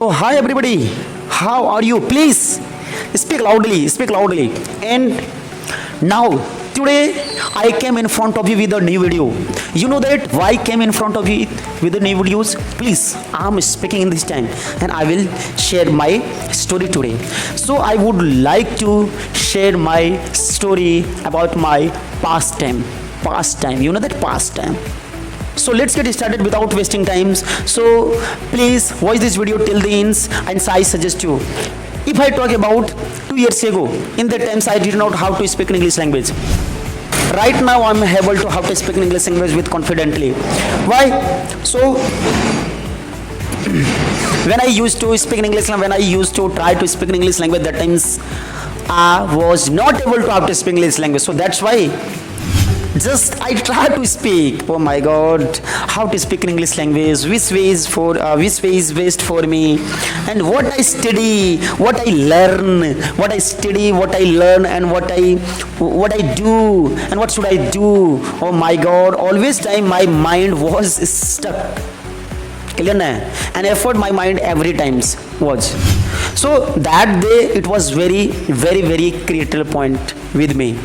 Oh, hi everybody. How are you? Please speak loudly, speak loudly. And now, today I came in front of you with a new video. You know that why I came in front of you with the new videos? Please, I'm speaking in this time and I will share my story today. So I would like to share my story about my past time. Past time. You know that past time. So let's get started without wasting times. So please watch this video till the end, and I suggest you. If I talk about 2 years ago, in that times I did not how to speak in English language. Right now I'm able to how to speak in English language with confidently. Why? So when I used to speak in English, when I used to try to speak in English language, that times I was not able to how to speak English language. So that's why just I try to speak. Oh my God, how to speak in English language? Which way is best for me? And what I study, what I learn, what I study, what I learn, and what I do, and what should I do? Oh my God, always time my mind was stuck. Clear na? And effort my mind every times was. So that day it was very critical point with me.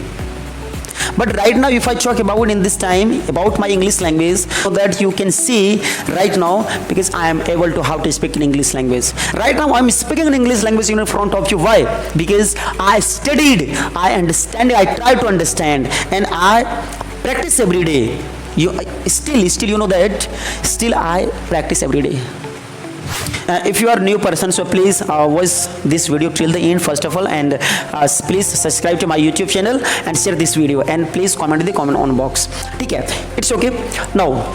But right now, if I talk about in this time about my English language, so that you can see right now, because I am able to how to speak in English language. Right now, I'm speaking in English language in front of you. Why? Because I studied, I understand, I try to understand, and I practice every day. You still you know that still I practice every day. If you are new person, so please watch this video till the end first of all, and please subscribe to my YouTube channel and share this video, and please comment in the comment on box. Okay, it's okay now.